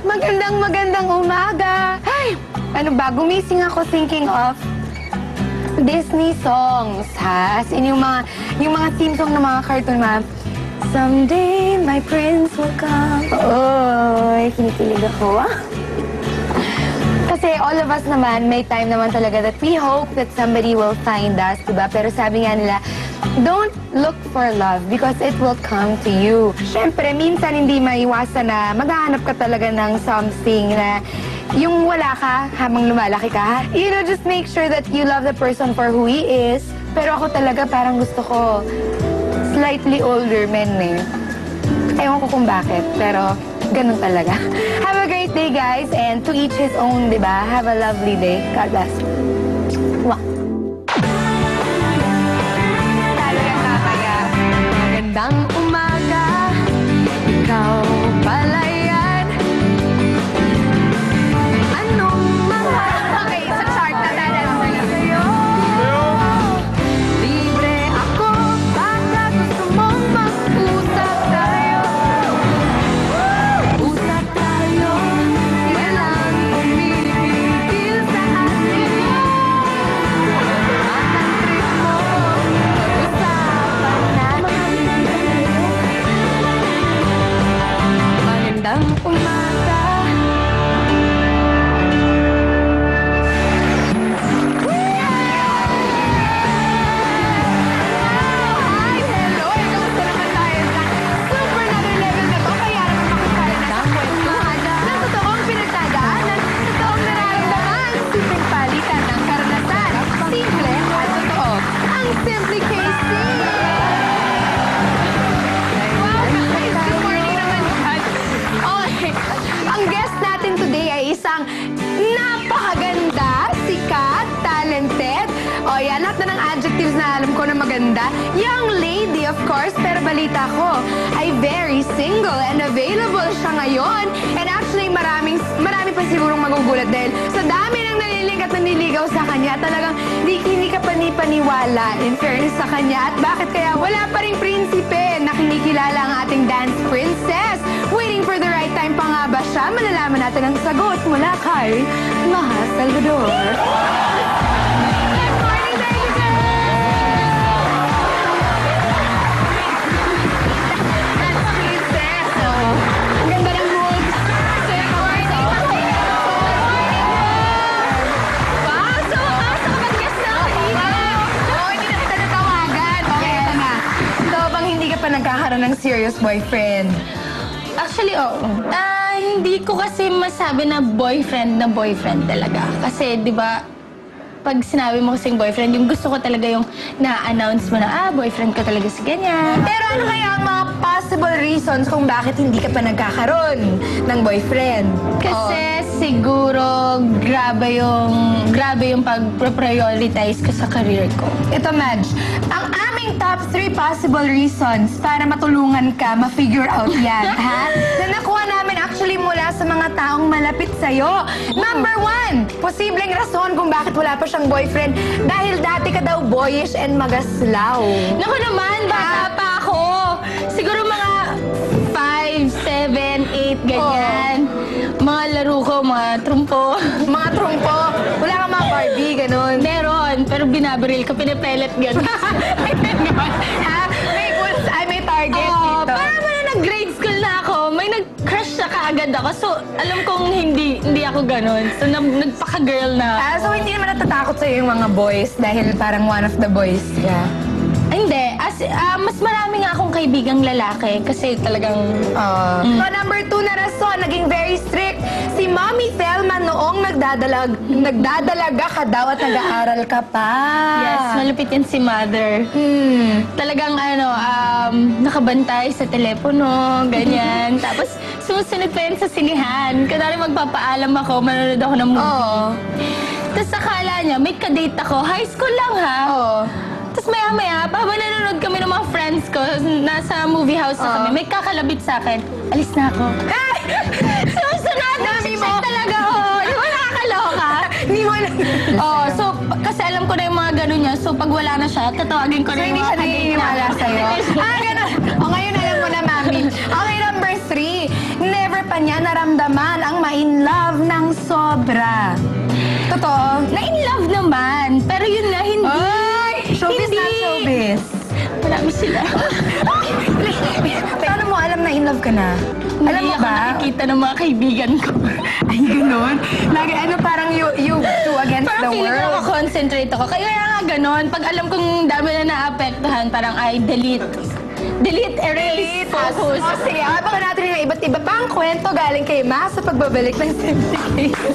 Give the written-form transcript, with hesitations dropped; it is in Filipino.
Magandang umaga. Ay, ano ba? Gumising ako thinking of Disney songs, ha? As in, yung mga theme song ng mga cartoon, ma. Someday, my prince will come. Oy, kinikilig ako, ah. Kasi all of us naman, may time naman talaga that we hope that somebody will find us, diba? Pero sabi nga nila, don't look for love because it will come to you. Siyempre, minsan hindi maiwasan na maghahanap ka talaga ng something na yung wala ka habang lumalaki ka. You know, just make sure that you love the person for who he is. Pero ako talaga parang gusto ko slightly older men eh. Ewan ko kung bakit, pero ganun talaga. Have a great day, guys, and to each his own, di ba? Have a lovely day. God bless. Mwah. Talagang kakaya. Magandang umaga, ikaw pala yan. Anong mga... Okay, sa chart na tayo sa'yo. Libre ako, baka gusto mong mag-usap tayo. Usap tayo, walang pumipigil sa atin. Ang trip mo, pag-usapan natin. Magandang umaga. Hi! Hello! Kamusta naman tayo sa super another level na to? Kaya naman makasali na sa kwentuhan ng totoong pinagdadaanan, totoong nararamdaman, simpleng palitan ng karanasan, simple at totoo. Ang Simply Casey! Wow, guys! Good morning naman, guys! Okay, ang guest natin today ay isang napakaganda, sikat, talented. O yan, lahat na ng adjectives na alam ko na maganda. Young lady, of course, pero balita ko ay very single and available siya ngayon. And actually, marami pa sigurong magugulat dahil sa dami ng nalilig at naniligaw sa kanya, talagang hindi ka paniwala in fairness sa kanya. At bakit kaya wala pa rin prinsipe na kinikilala ang ating dance princess? Waiting for the right time pa nga ba siya? Malalaman natin ang sagot mula kay Maha Salvador. Good morning, baby girl! That's princess, oh. Ang ganda ng mood. Good morning! Wow, so nakapag-guest na ako dito. Oo, hindi na kita natawagan. Okay, ito na. So, bang hindi ka pa nagkakaroon ng serious boyfriend? Actually, oo. Hindi ko kasi masabi na boyfriend talaga. Kasi, di ba, pag sinabi mo kasing boyfriend, yung gusto ko talaga yung na-announce mo na, boyfriend ko talaga si ganyan. Pero ano kaya ang mga possible reasons kung bakit hindi ka pa nagkakaroon ng boyfriend? Kasi siguro grabe yung pag-prioritize ko sa career ko. Ito, Madge, ang aming top 3 possible reasons para matulungan ka, ma-figure out yan, ha? Na nakuha namin actually mula sa mga taong malapit sa'yo. Number 1, posibleng rason kung bakit wala pa siyang boyfriend dahil dati ka daw boyish and magaslaw. Naku naman, bata pa ako. Siguro mga 5, 7, 8, ganyan. Mga laro ko, mga trumpo. Mga trumpo, wala kang mga Barbie, ganun. Meron, pero binabaril ko, pinipelet gano'n. Ha? May target dito. Parang mo na nag-grade school na ako, may nag-crush na kaagad ako. So, alam kong hindi ako gano'n. So, nagpaka-girl na. So, hindi naman natatakot sa'yo yung mga boys dahil parang one of the boys ka? Hindi. Mas marami nga akong kaibigang lalaki kasi talagang... So, number 2 na rason, naging very strict. Si Mommy Thelma noong nagdadalaga ka daw at nag-aaral ka pa. Yes, malupit yan si Mother. Talagang nakabantay sa telepono, ganyan. Tapos susunod pa yan sa sinihan. Kadari magpapaalam ako, manonood ako ng movie. Tapos akala niya, may kadate ako. High school lang, ha? Tapos maya-maya, habang nanonood kami ng mga friends ko, nasa movie house na kami, may kakalabit sa akin. Alis na ako. Susunod! Nag-check talaga ako. Di ba nakakaloka? Hindi mo lang. So, kasi alam ko na yung mga gano'n niya. So, pag wala na siya, tatawagin ko na yung mga kadate naniniwala sa'yo. Ganun. Ngayon alam mo na, Mami. Okay, number 3. Never pa niya naramdaman ang ma-in love ng sobra. Totoo? Na-in love naman. Pero yun nga, hindi. Ay! Showbiz Hindi. na showbiz. Marami sila. Paano mo alam na in love ka na? Alam mo Hindi ako ba? nakikita ng mga kaibigan ko. Ay, ganun. Lagi, parang you two against Parang the feeling ko world. concentrate ako. Kaya nga ganon. Pag alam kong dami na naapektuhan, parang ay delete. Delete, erase, focus. O sige, abangan natin yung iba't iba pang kwento galing kay Max sa pagbabalik ng Simply Case.